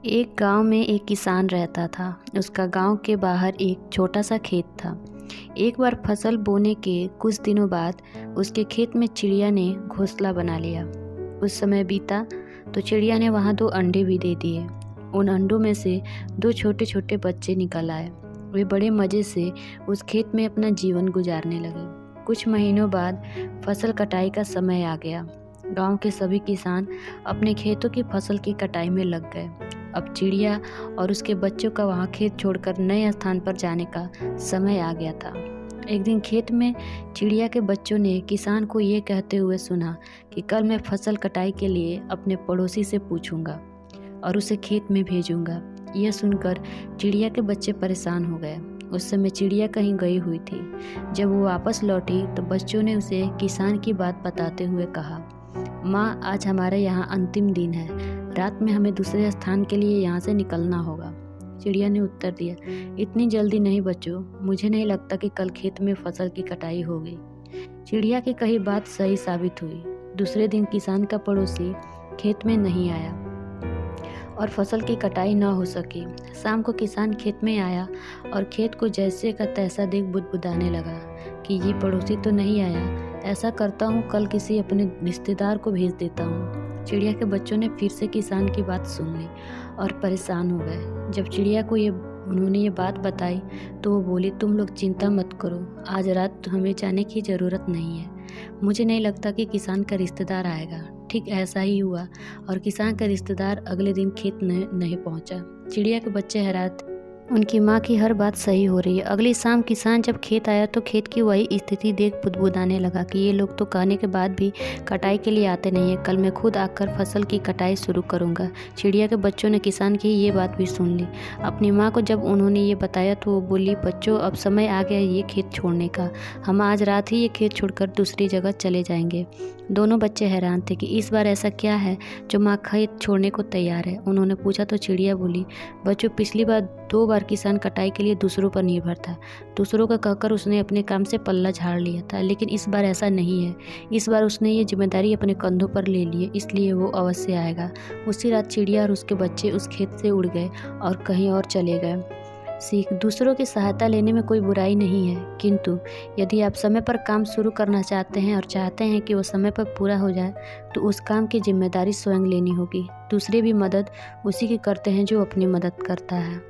एक गांव में एक किसान रहता था। उसका गांव के बाहर एक छोटा सा खेत था। एक बार फसल बोने के कुछ दिनों बाद उसके खेत में चिड़िया ने घोंसला बना लिया। कुछ समय बीता तो चिड़िया ने वहां 2 अंडे भी दे दिए। उन अंडों में से 2 छोटे छोटे बच्चे निकल आए। वे बड़े मज़े से उस खेत में अपना जीवन गुजारने लगे। कुछ महीनों बाद फसल कटाई का समय आ गया। गांव के सभी किसान अपने खेतों की फसल की कटाई में लग गए। अब चिड़िया और उसके बच्चों का वहाँ खेत छोड़कर नए स्थान पर जाने का समय आ गया था। एक दिन खेत में चिड़िया के बच्चों ने किसान को ये कहते हुए सुना कि कल मैं फसल कटाई के लिए अपने पड़ोसी से पूछूंगा और उसे खेत में भेजूंगा। यह सुनकर चिड़िया के बच्चे परेशान हो गए। उस समय चिड़िया कहीं गई हुई थी। जब वो वापस लौटी तो बच्चों ने उसे किसान की बात बताते हुए कहा, माँ, आज हमारे यहाँ अंतिम दिन है। रात में हमें दूसरे स्थान के लिए यहाँ से निकलना होगा। चिड़िया ने उत्तर दिया, इतनी जल्दी नहीं बच्चों, मुझे नहीं लगता कि कल खेत में फसल की कटाई होगी। चिड़िया की कही बात सही साबित हुई। दूसरे दिन किसान का पड़ोसी खेत में नहीं आया और फसल की कटाई न हो सकी। शाम को किसान खेत में आया और खेत को जैसे का तैसा देख बुदबुदाने लगा कि ये पड़ोसी तो नहीं आया। ऐसा करता हूँ, कल किसी अपने रिश्तेदार को भेज देता हूँ। चिड़िया के बच्चों ने फिर से किसान की बात सुन ली और परेशान हो गए। जब चिड़िया को उन्होंने ये बात बताई तो वो बोली, तुम लोग चिंता मत करो, आज रात हमें जाने की ज़रूरत नहीं है। मुझे नहीं लगता कि किसान का रिश्तेदार आएगा। ठीक ऐसा ही हुआ और किसान का रिश्तेदार अगले दिन खेत नहीं पहुंचा। चिड़िया के बच्चे हैरान थे। उनकी माँ की हर बात सही हो रही है। अगली शाम किसान जब खेत आया तो खेत की वही स्थिति देख बुदबुदाने लगा कि ये लोग तो कहने के बाद भी कटाई के लिए आते नहीं है। कल मैं खुद आकर फसल की कटाई शुरू करूँगा। चिड़िया के बच्चों ने किसान की ये बात भी सुन ली। अपनी माँ को जब उन्होंने ये बताया तो वो बोली, बच्चों, अब समय आ गया ये खेत छोड़ने का। हम आज रात ही ये खेत छोड़कर दूसरी जगह चले जाएंगे। दोनों बच्चे हैरान थे कि इस बार ऐसा क्या है जो माँ खेत छोड़ने को तैयार है। उन्होंने पूछा तो चिड़िया बोली, बच्चों, पिछली बार 2 बार किसान कटाई के लिए दूसरों पर निर्भर था। दूसरों का कहकर उसने अपने काम से पल्ला झाड़ लिया था, लेकिन इस बार ऐसा नहीं है। इस बार उसने ये जिम्मेदारी अपने कंधों पर ले ली है, इसलिए वो अवश्य आएगा। उसी रात चिड़िया और उसके बच्चे उस खेत से उड़ गए और कहीं और चले गए। सीख, दूसरों की सहायता लेने में कोई बुराई नहीं है, किंतु यदि आप समय पर काम शुरू करना चाहते हैं और चाहते हैं कि वो समय पर पूरा हो जाए तो उस काम की जिम्मेदारी स्वयं लेनी होगी। दूसरे भी मदद उसी की करते हैं जो अपनी मदद करता है।